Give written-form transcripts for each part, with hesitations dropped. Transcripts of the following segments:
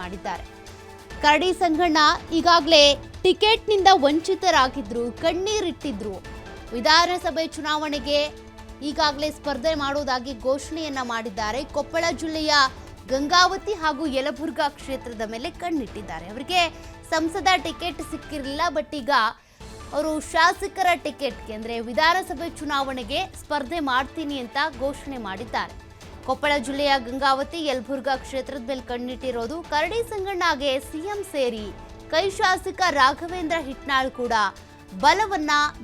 ಮಾಡಿದ್ದಾರೆ. ಕರಡಿ ಸಂಗಣ್ಣ ಈಗಾಗಲೇ ಟಿಕೆಟ್ನಿಂದ ವಂಚಿತರಾಗಿದ್ರು, ಕಣ್ಣೀರಿಟ್ಟಿದ್ರು. ವಿಧಾನಸಭೆ ಚುನಾವಣೆಗೆ ಈಗಾಗಲೇ ಸ್ಪರ್ಧೆ ಮಾಡುವುದಾಗಿ ಘೋಷಣೆಯನ್ನ ಮಾಡಿದ್ದಾರೆ. ಕೊಪ್ಪಳ ಜಿಲ್ಲೆಯ ಗಂಗಾವತಿ ಹಾಗೂ ಯಲಬುರ್ಗಾ ಕ್ಷೇತ್ರದ ಮೇಲೆ ಕಣ್ಣಿಟ್ಟಿದ್ದಾರೆ. ಅವರಿಗೆ ಸಂಸದ ಟಿಕೆಟ್ ಸಿಕ್ಕಿರಲಿಲ್ಲ, ಬಟ್ ಈಗ ಅವರು ಶಾಸಕರ ಟಿಕೆಟ್ಗೆ ಅಂದರೆ ವಿಧಾನಸಭೆ ಚುನಾವಣೆಗೆ ಸ್ಪರ್ಧೆ ಮಾಡ್ತೀನಿ ಅಂತ ಘೋಷಣೆ ಮಾಡಿದ್ದಾರೆ. ಕೊಪ್ಪಳ ಜಿಲ್ಲೆಯ ಗಂಗಾವತಿ ಯಲಬುರ್ಗಾ ಕ್ಷೇತ್ರದ ಮೇಲೆ ಕಣ್ಣಿಟ್ಟಿರೋದು. ಕರಡಿ ಸಂಗಣ್ಣಗೆ ಸಿಎಂ ಸೇರಿ ಕೈ ಶಾಸಕ ರಾಘವೇಂದ್ರ ಹಿಟ್ನಾಳ್ ಕೂಡ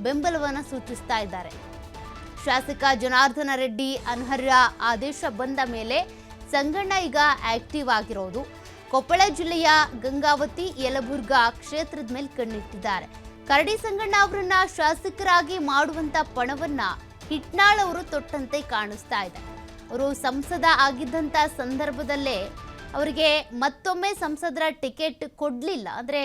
ಬೆಂಬಲವನ್ನ ಸೂಚಿಸ್ತಾ ಇದ್ದಾರೆ. ಶಾಸಕ ಜನಾರ್ದನ ರೆಡ್ಡಿ ಅನರ್ಹ ಆದೇಶ ಬಂದ ಮೇಲೆ ಸಂಗಣ್ಣ ಈಗ ಆಕ್ಟಿವ್ ಆಗಿರೋದು. ಕೊಪ್ಪಳ ಜಿಲ್ಲೆಯ ಗಂಗಾವತಿ ಯಲಬುರ್ಗಾ ಕ್ಷೇತ್ರದ ಮೇಲೆ ಕಣ್ಣಿಟ್ಟಿದ್ದಾರೆ. ಕರಡಿ ಸಂಗಣ್ಣ ಅವರನ್ನ ಶಾಸಕರಾಗಿ ಮಾಡುವಂತ ಪಣವನ್ನ ಹಿಟ್ನಾಳ್ ಅವರು ತೊಟ್ಟಂತೆ ಕಾಣಿಸ್ತಾ ಇದೆ. ಅವರು ಸಂಸದ ಆಗಿದ್ದಂತ ಸಂದರ್ಭದಲ್ಲೇ ಅವರಿಗೆ ಮತ್ತೊಮ್ಮೆ ಸಂಸದರ ಟಿಕೆಟ್ ಕೊಡ್ಲಿಲ್ಲ, ಅಂದ್ರೆ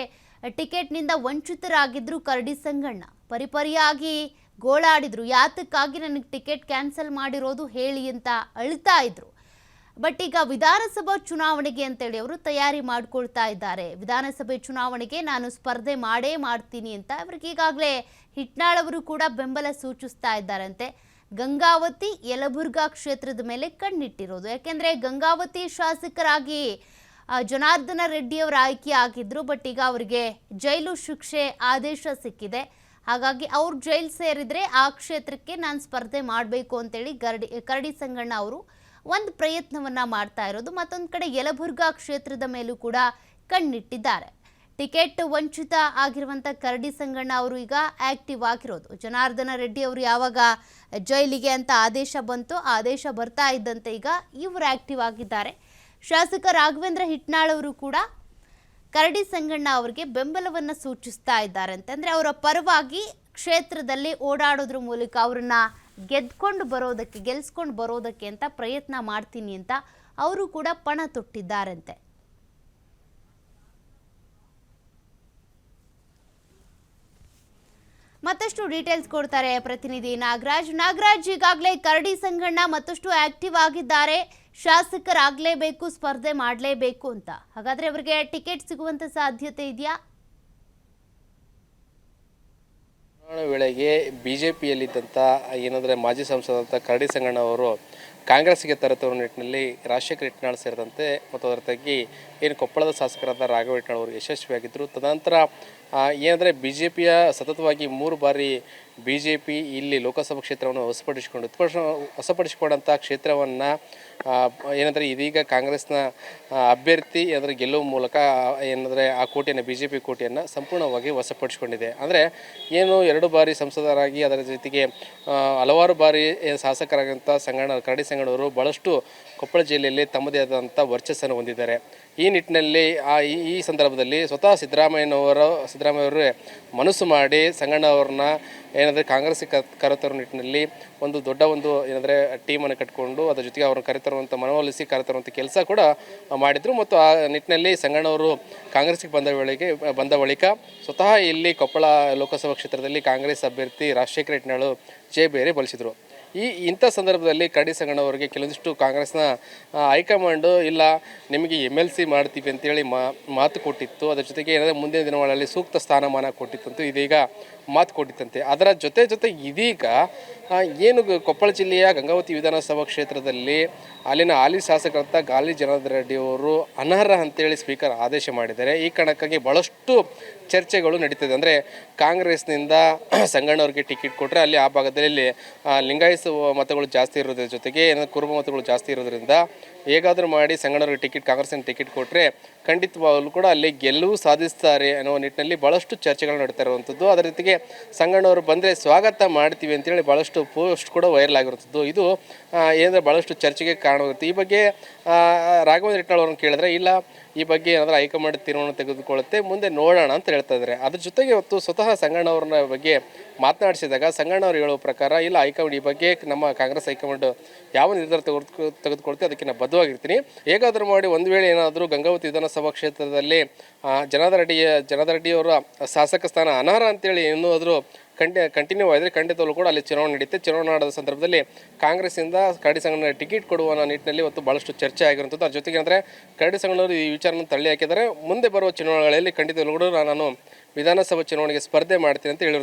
ಟಿಕೆಟ್ನಿಂದ ವಂಚಿತರಾಗಿದ್ರು. ಕರಡಿ ಸಂಗಣ್ಣ ಪರಿಪರಿಯಾಗಿ ಗೋಳಾಡಿದ್ರು, ಯಾತಕ್ಕಾಗಿ ನನಗೆ ಟಿಕೆಟ್ ಕ್ಯಾನ್ಸಲ್ ಮಾಡಿರೋದು ಹೇಳಿ ಅಂತ ಅಳ್ತಾ ಇದ್ರು. ಬಟ್ ಈಗ ವಿಧಾನಸಭಾ ಚುನಾವಣೆಗೆ ಅಂತೇಳಿ ಅವರು ತಯಾರಿ ಮಾಡ್ಕೊಳ್ತಾ ಇದ್ದಾರೆ. ವಿಧಾನಸಭೆ ಚುನಾವಣೆಗೆ ನಾನು ಸ್ಪರ್ಧೆ ಮಾಡ್ತೀನಿ ಅಂತ ಅವ್ರಿಗೆ ಈಗಾಗಲೇ ಹಿಟ್ನಾಳ್ ಅವರು ಕೂಡ ಬೆಂಬಲ ಸೂಚಿಸ್ತಾ ಇದ್ದಾರಂತೆ. ಗಂಗಾವತಿ ಯಲಬುರ್ಗಾ ಕ್ಷೇತ್ರದ ಮೇಲೆ ಕಣ್ಣಿಟ್ಟಿರೋದು. ಯಾಕೆಂದ್ರೆ ಗಂಗಾವತಿ ಶಾಸಕರಾಗಿ ಜನಾರ್ದನ ರೆಡ್ಡಿ ಅವರ ಆಯ್ಕೆ ಆಗಿದ್ರು, ಬಟ್ ಈಗ ಅವರಿಗೆ ಜೈಲು ಶಿಕ್ಷೆ ಆದೇಶ ಸಿಕ್ಕಿದೆ. ಹಾಗಾಗಿ ಅವ್ರು ಜೈಲು ಸೇರಿದ್ರೆ ಆ ಕ್ಷೇತ್ರಕ್ಕೆ ನಾನು ಸ್ಪರ್ಧೆ ಮಾಡಬೇಕು ಅಂತೇಳಿ ಕರಡಿ ಸಂಗಣ್ಣ ಅವರು ಒಂದು ಪ್ರಯತ್ನವನ್ನ ಮಾಡ್ತಾ ಇರೋದು. ಮತ್ತೊಂದು ಕಡೆ ಯಲಬುರ್ಗಾ ಕ್ಷೇತ್ರದ ಮೇಲೂ ಕೂಡ ಕಣ್ಣಿಟ್ಟಿದ್ದಾರೆ. ಟಿಕೆಟ್ ವಂಚಿತ ಆಗಿರುವಂಥ ಕರಡಿ ಸಂಗಣ್ಣ ಅವರು ಈಗ ಆಕ್ಟಿವ್ ಆಗಿರೋದು. ಜನಾರ್ದನ ರೆಡ್ಡಿ ಅವರು ಯಾವಾಗ ಜೈಲಿಗೆ ಅಂತ ಆದೇಶ ಬಂತು, ಆದೇಶ ಬರ್ತಾ ಇದ್ದಂತೆ ಈಗ ಇವರು ಆಕ್ಟಿವ್ ಆಗಿದ್ದಾರೆ. ಶಾಸಕ ರಾಘವೇಂದ್ರ ಹಿಟ್ನಾಳ್ ಅವರು ಕೂಡ ಕರಡಿ ಸಂಗಣ್ಣ ಅವರಿಗೆ ಬೆಂಬಲವನ್ನು ಸೂಚಿಸ್ತಾ ಇದ್ದಾರೆ. ಅಂತಂದರೆ ಅವರ ಪರವಾಗಿ ಕ್ಷೇತ್ರದಲ್ಲಿ ಓಡಾಡೋದ್ರ ಮೂಲಕ ಅವರನ್ನ ಗೆಲ್ಸ್ಕೊಂಡು ಬರೋದಕ್ಕೆ ಅಂತ ಪ್ರಯತ್ನ ಮಾಡ್ತೀನಿ ಅಂತ ಅವರು ಕೂಡ ಪಣ ತೊಟ್ಟಿದ್ದಾರಂತೆ. ಮತ್ತಷ್ಟು ಡೀಟೇಲ್ಸ್ ಕೊಡ್ತಾರೆ ಪ್ರತಿನಿಧಿ ನಾಗರಾಜ್. ಈಗಾಗಲೇ ಕರಡಿ ಸಂಗಣ್ಣ ಮತ್ತಷ್ಟು ಆಕ್ಟಿವ್ ಆಗಿದ್ದಾರೆ. ಶಾಸಕರಾಗಲೇಬೇಕು, ಸ್ಪರ್ಧೆ ಮಾಡಲೇಬೇಕು ಅಂತ. ಹಾಗಾದ್ರೆ ಅವರಿಗೆ ಟಿಕೆಟ್ ಸಿಗುವಂತ ಸಾಧ್ಯತೆ ಇದೆಯಾ? ವೇಳೆಗೆ ಬಿಜೆಪಿಯಲ್ಲಿದ್ದಂಥ ಏನಂದರೆ ಮಾಜಿ ಸಂಸದಂಥ ಕರಡಿ ಸಂಗಣ್ಣ ಅವರು ಕಾಂಗ್ರೆಸ್ಗೆ ತರುವ ನಿಟ್ಟಿನಲ್ಲಿ ರಾಜಶೇಖರ್ ಹಿಟ್ನಾಳ್ ಸೇರಿದಂತೆ ಮತ್ತು ಅದರ ತಗ್ಗಿ ಏನು ಕೊಪ್ಪಳದ ಶಾಸಕರಾದ ರಾಘವ ಹಿಟ್ನಾಳ್ ಅವರು ಯಶಸ್ವಿಯಾಗಿದ್ದರು. ತದನಂತರ ಏನಂದರೆ BJPಯ ಸತತವಾಗಿ 3 ಬಾರಿ BJP ಇಲ್ಲಿ ಲೋಕಸಭಾ ಕ್ಷೇತ್ರವನ್ನು ಹೊಸಪಡಿಸಿಕೊಂಡಂಥ ಕ್ಷೇತ್ರವನ್ನು ಏನಂದರೆ ಇದೀಗ ಕಾಂಗ್ರೆಸ್ನ ಅಭ್ಯರ್ಥಿ ಏನಂದರೆ ಗೆಲ್ಲುವ ಮೂಲಕ ಏನಂದರೆ ಆ ಕೋಟೆಯನ್ನು BJP ಕೋಟೆಯನ್ನು ಸಂಪೂರ್ಣವಾಗಿ ವಶಪಡಿಸಿಕೊಂಡಿದೆ. ಅಂದರೆ ಏನು 2 ಬಾರಿ ಸಂಸದರಾಗಿ ಅದರ ಜೊತೆಗೆ ಹಲವಾರು ಬಾರಿ ಶಾಸಕರಾದಂಥ ಕರಡಿ ಸಂಗಣ್ಣವರು ಭಾಳಷ್ಟು ಕೊಪ್ಪಳ ಜಿಲ್ಲೆಯಲ್ಲಿ ತಮ್ಮದೇ ಆದಂಥ ವರ್ಚಸ್ಸನ್ನು ಹೊಂದಿದ್ದಾರೆ. ಈ ನಿಟ್ಟಿನಲ್ಲಿ ಈ ಸಂದರ್ಭದಲ್ಲಿ ಸ್ವತಃ ಸಿದ್ದರಾಮಯ್ಯವರು ಮನಸ್ಸು ಮಾಡಿ ಸಂಗಣ್ಣ ಅವ್ರನ್ನ ಏನಂದರೆ ಕಾಂಗ್ರೆಸ್ಗೆ ಕರೆತರುವ ನಿಟ್ಟಿನಲ್ಲಿ ಒಂದು ದೊಡ್ಡ ಏನಂದರೆ ಟೀಮನ್ನು ಕಟ್ಟಿಕೊಂಡು ಅದರ ಜೊತೆಗೆ ಅವ್ರನ್ನ ಕರೆತರುವಂಥ ಮನವೊಲಿಸಿ ಕರೆತರುವಂಥ ಕೆಲಸ ಕೂಡ ಮಾಡಿದರು. ಮತ್ತು ಆ ನಿಟ್ಟಿನಲ್ಲಿ ಸಂಗಣ್ಣವರು ಕಾಂಗ್ರೆಸ್ಗೆ ಬಂದ ಬಳಿಕ ಸ್ವತಃ ಇಲ್ಲಿ ಕೊಪ್ಪಳ ಲೋಕಸಭಾ ಕ್ಷೇತ್ರದಲ್ಲಿ ಕಾಂಗ್ರೆಸ್ ಅಭ್ಯರ್ಥಿ ರಾಜಶೇಖರ್ ಹಿಟ್ನಾಳ್ ಜಯಬೇರಿ ಬಲಿಸಿದರು. ಇಂಥ ಸಂದರ್ಭದಲ್ಲಿ ಕರಡಿ ಸಂಗಣ್ಣ ಅವರಿಗೆ ಕೆಲವೊಂದಿಷ್ಟು ಕಾಂಗ್ರೆಸ್ನ ಹೈಕಮಾಂಡು ಇಲ್ಲ ನಿಮಗೆ MLC ಮಾಡ್ತೀವಿ ಅಂತೇಳಿ ಮಾತು ಕೊಟ್ಟಿತ್ತು. ಅದರ ಜೊತೆಗೆ ಏನಾದರೆ ಮುಂದಿನ ದಿನಗಳಲ್ಲಿ ಸೂಕ್ತ ಸ್ಥಾನಮಾನ ಕೊಟ್ಟಿತ್ತಂತೂ ಇದೀಗ ಮಾತು ಕೊಟ್ಟಿತ್ತಂತೆ. ಅದರ ಜೊತೆ ಇದೀಗ ಏನು ಕೊಪ್ಪಳ ಜಿಲ್ಲೆಯ ಗಂಗಾವತಿ ವಿಧಾನಸಭಾ ಕ್ಷೇತ್ರದಲ್ಲಿ ಅಲ್ಲಿನ ಹಾಲಿ ಶಾಸಕರಂತ ಗಾಲಿ ಜನಾರ್ದನ ರೆಡ್ಡಿ ಅವರು ಅನರ್ಹ ಅಂತೇಳಿ ಸ್ಪೀಕರ್ ಆದೇಶ ಮಾಡಿದ್ದಾರೆ. ಈ ಕಾರಣಕ್ಕಾಗಿ ಭಾಳಷ್ಟು ಚರ್ಚೆಗಳು ನಡೀತಿದೆ. ಅಂದರೆ ಕಾಂಗ್ರೆಸ್ನಿಂದ ಸಂಗಣ್ಣವ್ರಿಗೆ ಟಿಕೆಟ್ ಕೊಟ್ಟರೆ ಅಲ್ಲಿ ಆ ಭಾಗದಲ್ಲಿ ಲಿಂಗಾಯತ ಮತಗಳು ಜಾಸ್ತಿ ಇರೋದ್ರ ಜೊತೆಗೆ ಏನಾದರೂ ಕುರುಬ ಮತಗಳು ಜಾಸ್ತಿ ಇರೋದ್ರಿಂದ ಹೇಗಾದರೂ ಮಾಡಿ ಸಂಗಣ್ಣವ್ರಿಗೆ ಕಾಂಗ್ರೆಸ್ಸಿನ ಟಿಕೆಟ್ ಕೊಟ್ಟರೆ ಖಂಡಿತವಾಗಲೂ ಕೂಡ ಅಲ್ಲಿ ಗೆಲುವು ಸಾಧಿಸ್ತಾರೆ ಅನ್ನೋ ನಿಟ್ಟಿನಲ್ಲಿ ಭಾಳಷ್ಟು ಚರ್ಚೆಗಳು ನಡೀತಾ ಇರುವಂಥದ್ದು. ಅದರ ಜೊತೆಗೆ ಸಂಗಣ್ಣವರು ಬಂದರೆ ಸ್ವಾಗತ ಮಾಡ್ತೀವಿ ಅಂತೇಳಿ ಭಾಳಷ್ಟು ಪೋಸ್ಟ್ ಕೂಡ ವೈರಲ್ ಆಗಿರುವಂಥದ್ದು. ಇದು ಏನಂದರೆ ಭಾಳಷ್ಟು ಚರ್ಚೆಗೆ ಕಾರಣವಾಗುತ್ತೆ. ಈ ಬಗ್ಗೆ ರಾಘವೇಂದ್ರ ಹಿಟ್ನಾಳ್ ಅವ್ರನ್ನ ಕೇಳಿದ್ರೆ ಇಲ್ಲ, ಈ ಬಗ್ಗೆ ಏನಾದರೂ ಹೈಕಮಾಂಡ್ ತೀರ್ಮಾನ ತೆಗೆದುಕೊಳ್ಳುತ್ತೆ, ಮುಂದೆ ನೋಡೋಣ ಅಂತ ಹೇಳ್ತಾ ಇದ್ದಾರೆ. ಅದ್ರ ಜೊತೆಗೆ ಇವತ್ತು ಸ್ವತಃ ಸಂಗಣ್ಣವ್ರನ್ನ ಬಗ್ಗೆ ಮಾತನಾಡಿಸಿದಾಗ ಸಂಗಣ್ಣವ್ರು ಹೇಳೋ ಪ್ರಕಾರ ಇಲ್ಲ, ಹೈಕಮಾಂಡ್ ಈ ಬಗ್ಗೆ ನಮ್ಮ ಕಾಂಗ್ರೆಸ್ ಹೈಕಮಾಂಡ್ ಯಾವ ನಿರ್ಧಾರ ತೆಗೆದುಕೊಳ್ತೆ ಅದಕ್ಕೆ ನಾನು ಬದ್ಧವಾಗಿರ್ತೀನಿ. ಹೇಗಾದರೂ ಮಾಡಿ ಒಂದು ವೇಳೆ ಏನಾದರೂ ಗಂಗಾವತಿ ವಿಧಾನಸಭಾ ಕ್ಷೇತ್ರದಲ್ಲಿ ಜನಾರ್ದನ ರೆಡ್ಡಿ ಅವರ ಶಾಸಕ ಸ್ಥಾನ ಅನರ್ಹ ಅಂತೇಳಿ ಏನಾದರೂ ಕಂಟಿನ್ಯೂ ಆದರೆ ಖಂಡಿತವಾಗ್ಲೂ ಕೂಡ ಅಲ್ಲಿ ಚುನಾವಣೆ ನಡೆಯುತ್ತೆ. ಚುನಾವಣೆ ನಡೆದ ಸಂದರ್ಭದಲ್ಲಿ ಕಾಂಗ್ರೆಸ್ಸಿಂದ ಕರಡಿ ಸಂಘಟನೆ ಟಿಕೆಟ್ ಕೊಡುವ ನಿಟ್ಟಿನಲ್ಲಿ ಇವತ್ತು ಭಾಳಷ್ಟು ಚರ್ಚೆ ಆಗಿರುವಂಥದ್ದು. ಅದ್ರ ಜೊತೆಗೆ ಅಂದರೆ ಕರಡಿ ಸಂಘಟನೆಯವರು ಈ ವಿಚಾರನ ತಳ್ಳಿ ಹಾಕಿದರೆ ಮುಂದೆ ಬರುವ ಚುನಾವಣೆಗಳಲ್ಲಿ ಖಂಡಿತವಾಗ್ಲೂ ಕೂಡ ನಾನು ವಿಧಾನಸಭಾ ಚುನಾವಣೆಗೆ ಸ್ಪರ್ಧೆ ಮಾಡ್ತೀನಿ ಅಂತ ಹೇಳಿದ್ರು.